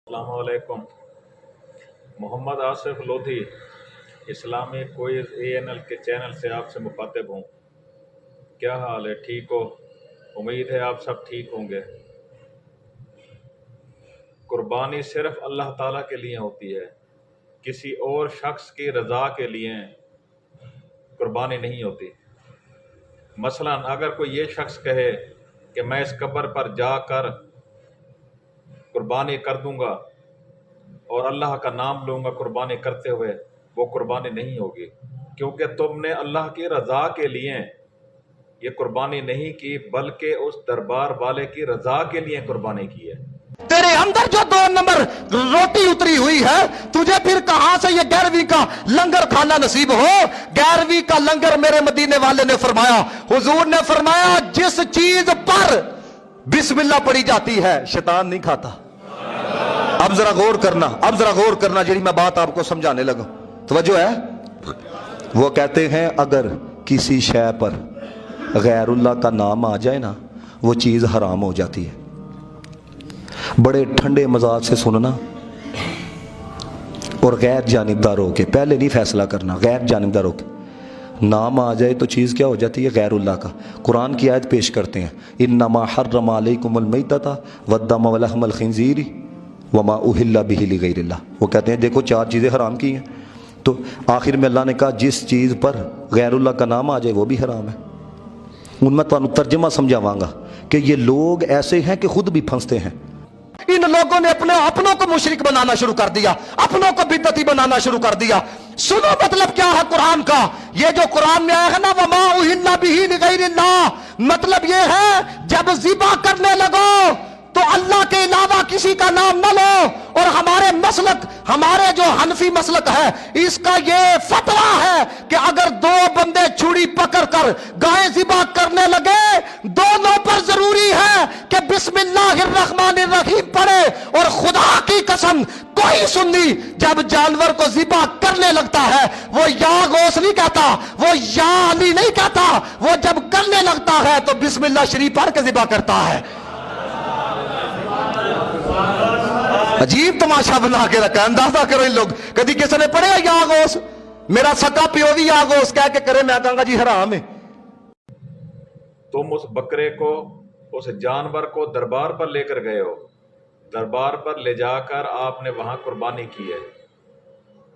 السلام علیکم۔ محمد آصف لودھی، اسلامی کوئز ANL کے چینل سے آپ سے مخاطب ہوں۔ کیا حال ہے؟ ٹھیک ہو؟ امید ہے آپ سب ٹھیک ہوں گے۔ قربانی صرف اللہ تعالیٰ کے لیے ہوتی ہے، کسی اور شخص کی رضا کے لیے قربانی نہیں ہوتی۔ مثلا اگر کوئی یہ شخص کہے کہ میں اس قبر پر جا کر قربانی کر دوں گا اور اللہ کا نام لوں گا قربانی کرتے ہوئے، وہ قربانی نہیں ہوگی، کیونکہ تم نے اللہ کی رضا کے لیے یہ قربانی نہیں کی بلکہ اس دربار والے کی رضا کے لیے قربانی کی ہے۔ تیرے اندر جو 2 نمبر روٹی اتری ہوئی ہے، تجھے پھر کہاں سے یہ 11ویں کا لنگر کھانا نصیب ہو؟ 11ویں کا لنگر میرے مدینے والے نے فرمایا، حضور نے فرمایا جس چیز پر بسم اللہ پڑھی جاتی ہے شیطان نہیں کھاتا۔ اب ذرا غور کرنا جی میں بات آپ کو سمجھانے لگا، توجہ ہے؟ وہ کہتے ہیں اگر کسی شے پر غیر اللہ کا نام آ جائے نا، وہ چیز حرام ہو جاتی ہے۔ بڑے ٹھنڈے مزاج سے سننا اور غیر جانبدار ہو کے، پہلے نہیں فیصلہ کرنا، غیر جانبدار ہو کے نام آ جائے تو چیز کیا ہو جاتی ہے؟ غیر اللہ کا۔ قرآن کی آیت پیش کرتے ہیں، انما حرم علیکم المیتۃ والدم ولحم الخنزیر وما اہل بہ لغیر اللہ۔ وہ کہتے ہیں دیکھو 4 چیزیں حرام کی ہیں، تو آخر میں اللہ نے کہا جس چیز پر غیر اللہ کا نام آ جائے وہ بھی حرام ہے۔ ان میں تمہیں ترجمہ سمجھاواں گا کہ یہ لوگ ایسے ہیں کہ خود بھی پھنستے ہیں۔ ان لوگوں نے اپنوں کو مشرک بنانا شروع کر دیا، اپنوں کو بدعتی بنانا شروع کر دیا۔ سنو مطلب کیا ہے قرآن کا، یہ جو قرآن میں آیا ہے نا وما اہل بہ لغیر اللہ، مطلب یہ ہے جب ذبح کرنے لگو تو اللہ کے علاوہ کسی کا نام نہ لو۔ اور ہمارے جو حنفی مسلک ہے اس کا یہ فتویٰ ہے کہ اگر 2 بندے چھری پکڑ کر گائے ذبح کرنے لگے، دونوں پر ضروری ہے کہ بسم اللہ الرحمن الرحیم پڑھے۔ اور خدا کی قسم کوئی سنی جب جانور کو ذبح کرنے لگتا ہے وہ یا غوث نہیں کہتا، وہ یا علی نہیں کہتا، وہ جب کرنے لگتا ہے تو بسم اللہ شریف پڑھ کے ذبح کرتا ہے۔ عجیب تماشا بنا کے رکھا ہے، اندازہ کرو ان لوگ۔ کدی کسی نے پڑھا یا غوث؟ میرا سکا پیو بھی یا غوث کہہ کے کرے، میں کہوں گا جی حرام ہے۔ تم اس بکرے کو، اس جانور کو دربار پر لے کر گئے ہو، دربار پر لے جا کر آپ نے وہاں قربانی کی ہے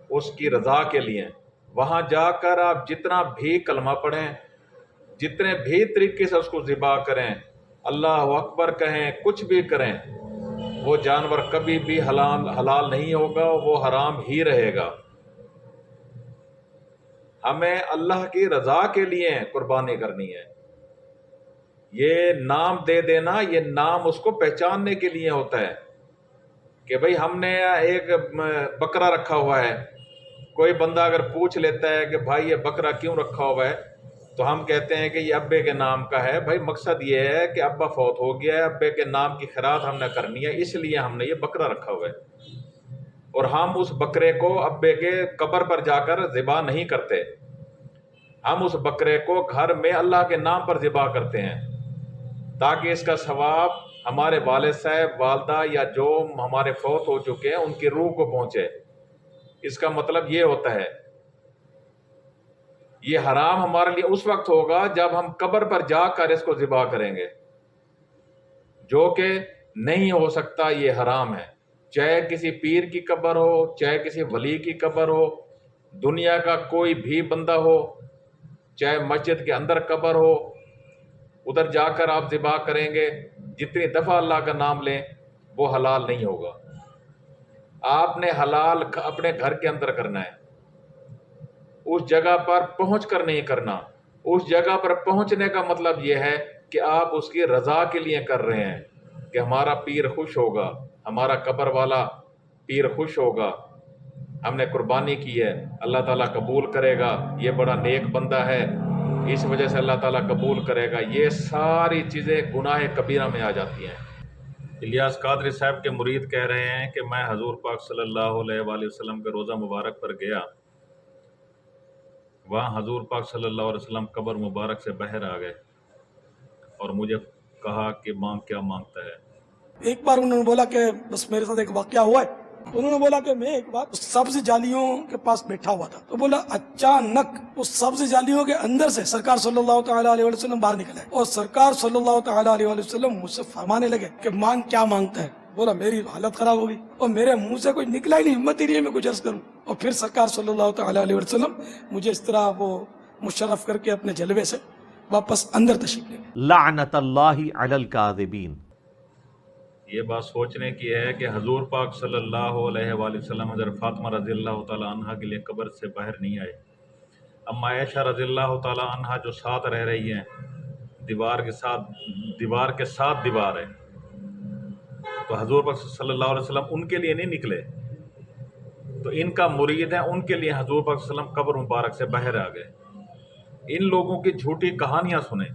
اس کی رضا کے لیے۔ وہاں جا کر آپ جتنا بھی کلمہ پڑھیں، جتنے بھی طریقے سے اس کو ذبح کریں، اللہ اکبر کہیں، کچھ بھی کریں، وہ جانور کبھی بھی حلال نہیں ہوگا، وہ حرام ہی رہے گا۔ ہمیں اللہ کی رضا کے لیے قربانی کرنی ہے۔ یہ نام دے دینا، یہ نام اس کو پہچاننے کے لیے ہوتا ہے کہ بھئی ہم نے ایک بکرا رکھا ہوا ہے۔ کوئی بندہ اگر پوچھ لیتا ہے کہ بھائی یہ بکرا کیوں رکھا ہوا ہے، تو ہم کہتے ہیں کہ یہ ابے کے نام کا ہے۔ بھائی مقصد یہ ہے کہ ابا فوت ہو گیا ہے، ابے کے نام کی خیرات ہم نے کرنی ہے، اس لیے ہم نے یہ بکرا رکھا ہوا ہے۔ اور ہم اس بکرے کو ابے کے قبر پر جا کر ذبح نہیں کرتے، ہم اس بکرے کو گھر میں اللہ کے نام پر ذبح کرتے ہیں تاکہ اس کا ثواب ہمارے والد صاحب، والدہ یا جو ہمارے فوت ہو چکے ہیں ان کی روح کو پہنچے۔ اس کا مطلب یہ ہوتا ہے۔ یہ حرام ہمارے لیے اس وقت ہوگا جب ہم قبر پر جا کر اس کو ذبح کریں گے، جو کہ نہیں ہو سکتا، یہ حرام ہے۔ چاہے کسی پیر کی قبر ہو، چاہے کسی ولی کی قبر ہو، دنیا کا کوئی بھی بندہ ہو، چاہے مسجد کے اندر قبر ہو، ادھر جا کر آپ ذبح کریں گے، جتنی دفعہ اللہ کا نام لیں وہ حلال نہیں ہوگا۔ آپ نے حلال اپنے گھر کے اندر کرنا ہے، اس جگہ پر پہنچ کر نہیں کرنا۔ اس جگہ پر پہنچنے کا مطلب یہ ہے کہ آپ اس کی رضا کے لیے کر رہے ہیں کہ ہمارا پیر خوش ہوگا، ہمارا قبر والا پیر خوش ہوگا، ہم نے قربانی کی ہے، اللہ تعالیٰ قبول کرے گا، یہ بڑا نیک بندہ ہے، اس وجہ سے اللہ تعالیٰ قبول کرے گا۔ یہ ساری چیزیں گناہ کبیرہ میں آ جاتی ہیں۔ الیاس قادری صاحب کے مرید کہہ رہے ہیں کہ میں حضور پاک صلی اللہ علیہ وآلہ وسلم کے روضہ مبارک پر گیا، وہاں حضور پاک صلی اللہ علیہ وسلم قبر مبارک سے باہر آ گئے اور مجھے کہا کہ مانگ کیا مانگتا ہے۔ ایک بار انہوں نے بولا کہ بس میرے ساتھ ایک واقعہ ہوا ہے. انہوں نے بولا کہ میں ایک بار اس سبز جالیوں کے پاس بیٹھا ہوا تھا, تو بولا اچانک اس سبز جالیوں کے اندر سے سرکار صلی اللہ تعالیٰ علیہ وسلم باہر نکلے, اور سرکار صلی اللہ تعالیٰ علیہ وسلم مجھ سے فرمانے لگے کہ مانگ کیا مانگتا ہے. بولا میری حالت خراب ہو گئی اور میرے منہ سے کوئی نکلا ہی نہیں, ہمت ہی نہیں ہے میں کچھ عرض کروں. اور پھر سرکار صلی اللہ تعالیٰ علیہ وسلم مجھے اس طرح وہ مشرف کر کے اپنے جلوے سے واپس اندر تشریف لے گئے. لعنت اللہ علی الکاذبین. یہ بات سوچنے کی ہے کہ حضور پاک صلی اللہ علیہ وآلہ وسلم حضرت فاطمہ رضی اللہ تعالیٰ عنہ کے لیے قبر سے باہر نہیں آئے. اما عائشہ رضی اللہ تعالیٰ عنہ جو ساتھ رہ رہی ہیں, دیوار کے ساتھ دیوار ہے, تو حضور پاک صلی اللہ علیہ وسلم ان کے لیے نہیں نکلے, تو ان کا مرید ہے, ان کے لیے حضور پاک صلی اللہ علیہ وسلم قبر مبارک سے باہر آ گئے. ان لوگوں کی جھوٹی کہانیاں سنیں,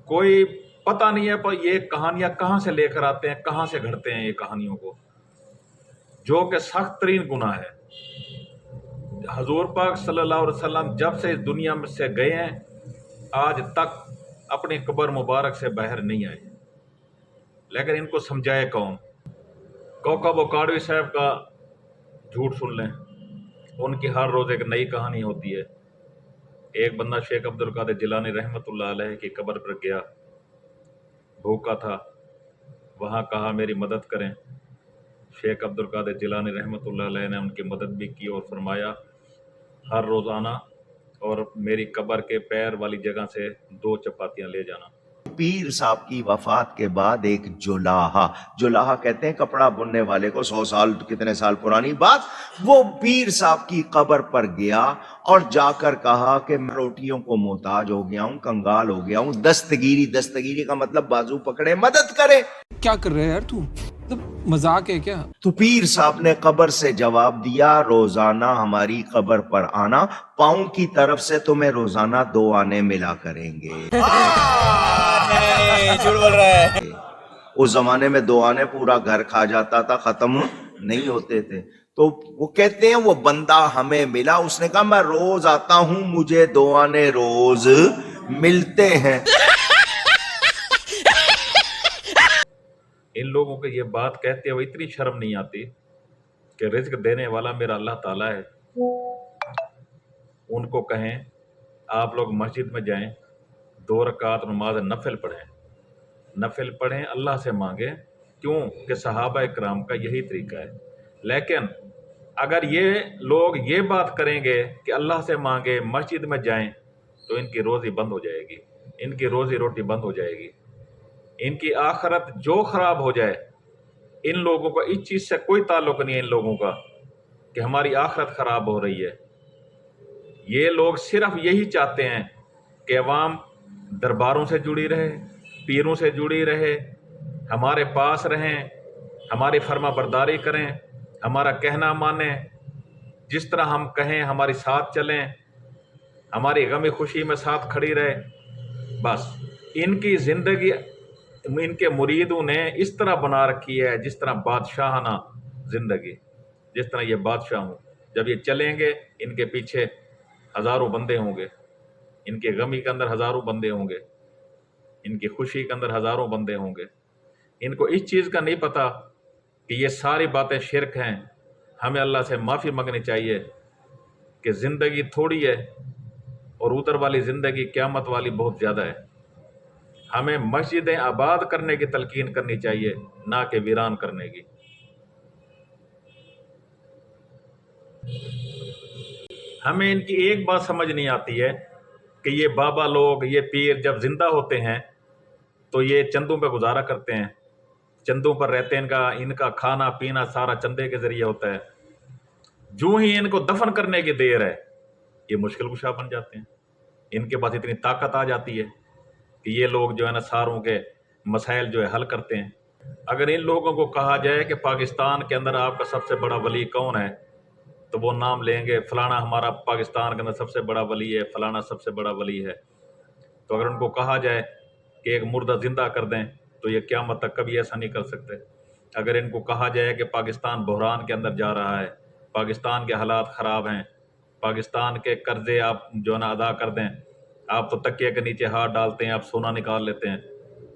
کوئی پتہ نہیں ہے پر یہ کہانیاں کہاں سے لے کر آتے ہیں, کہاں سے گھڑتے ہیں یہ کہانیوں کو, جو کہ سخت ترین گناہ ہے. حضور پاک صلی اللہ علیہ وسلم جب سے اس دنیا میں سے گئے ہیں آج تک اپنی قبر مبارک سے باہر نہیں آئے, لیکن ان کو سمجھائے کون. کوکب و کاڑوی صاحب کا جھوٹ سن لیں, ان کی ہر روز ایک نئی کہانی ہوتی ہے. ایک بندہ شیخ عبد القادر جیلانی رحمۃ اللہ علیہ کی قبر پر گیا, بھوکا تھا, وہاں کہا میری مدد کریں. شیخ عبد القادر جیلانی رحمۃ اللہ علیہ نے ان کی مدد بھی کی اور فرمایا ہر روز آنا اور میری قبر کے پیر والی جگہ سے 2 چپاتیاں لے جانا. پیر صاحب کی وفات کے بعد ایک جولاہا کہتے ہیں کپڑا بننے والے کو, 100 سال کتنے سال پرانی بات, وہ پیر صاحب کی قبر پر گیا اور جا کر کہا کہ میں روٹیوں کو محتاج ہو گیا ہوں, کنگال ہو گیا ہوں. دستگیری کا مطلب بازو پکڑے مدد کرے. کیا کر رہے ہیں یار تو, مذاق ہے کیا؟ تو پیر صاحب نے قبر سے جواب دیا روزانہ ہماری قبر پر آنا, پاؤں کی طرف سے تمہیں روزانہ 2 آنے ملا کریں گے. جھوٹ بول رہا ہے. اس زمانے میں 2 آنے پورا گھر کھا جاتا تھا, ختم نہیں ہوتے تھے. تو وہ کہتے ہیں وہ بندہ ہمیں ملا, اس نے کہا میں روز آتا ہوں, مجھے 2 آنے روز ملتے ہیں. ان لوگوں کو یہ بات کہتے ہوئے اتنی شرم نہیں آتی کہ رزق دینے والا میرا اللہ تعالیٰ ہے. ان کو کہیں آپ لوگ مسجد میں جائیں, 2 رکعت نماز نفل پڑھیں, اللہ سے مانگیں, کیوں کہ صحابہ اکرام کا یہی طریقہ ہے. لیکن اگر یہ لوگ یہ بات کریں گے کہ اللہ سے مانگے, مسجد میں جائیں, تو ان کی روزی بند ہو جائے گی, ان کی روزی روٹی بند ہو جائے گی, ان کی آخرت جو خراب ہو جائے. ان لوگوں کا اس چیز سے کوئی تعلق نہیں ہے ان لوگوں کا کہ ہماری آخرت خراب ہو رہی ہے. یہ لوگ صرف یہی چاہتے ہیں کہ عوام درباروں سے جڑی رہے, پیروں سے جڑی رہے, ہمارے پاس رہیں, ہماری فرما برداری کریں, ہمارا کہنا مانیں, جس طرح ہم کہیں ہماری ساتھ چلیں, ہماری غم خوشی میں ساتھ کھڑی رہے. بس ان کی زندگی ان کے مریدوں نے اس طرح بنا رکھی ہے جس طرح بادشاہانہ زندگی, جس طرح یہ بادشاہ ہوں. جب یہ چلیں گے ان کے پیچھے ہزاروں بندے ہوں گے, ان کے غمی کے اندر ہزاروں بندے ہوں گے, ان کی خوشی کے اندر ہزاروں بندے ہوں گے. ان کو اس چیز کا نہیں پتہ کہ یہ ساری باتیں شرک ہیں. ہمیں اللہ سے معافی مانگنی چاہیے کہ زندگی تھوڑی ہے اور ادھر والی زندگی قیامت والی بہت زیادہ ہے. ہمیں مسجدیں آباد کرنے کی تلقین کرنی چاہیے, نہ کہ ویران کرنے کی. ہمیں ان کی ایک بات سمجھ نہیں آتی ہے کہ یہ بابا لوگ, یہ پیر جب زندہ ہوتے ہیں تو یہ چندوں پہ گزارا کرتے ہیں, چندوں پر رہتے ہیں, ان کا کھانا پینا سارا چندے کے ذریعے ہوتا ہے. جو ہی ان کو دفن کرنے کی دیر ہے یہ مشکل کشا بن جاتے ہیں. ان کے پاس اتنی طاقت آ جاتی ہے کہ یہ لوگ جو ہے نا ساروں کے مسائل جو ہے حل کرتے ہیں. اگر ان لوگوں کو کہا جائے کہ پاکستان کے اندر آپ کا سب سے بڑا ولی کون ہے, تو وہ نام لیں گے فلانا ہمارا پاکستان کے اندر سب سے بڑا ولی ہے, فلانا سب سے بڑا ولی ہے. تو اگر ان کو کہا جائے کہ ایک مردہ زندہ کر دیں تو یہ قیامت تک کبھی ایسا نہیں کر سکتے. اگر ان کو کہا جائے کہ پاکستان بحران کے اندر جا رہا ہے, پاکستان کے حالات خراب ہیں, پاکستان کے قرضے آپ جو ہے نا ادا کر دیں, آپ تو تکیے کے نیچے ہاتھ ڈالتے ہیں, آپ سونا نکال لیتے ہیں,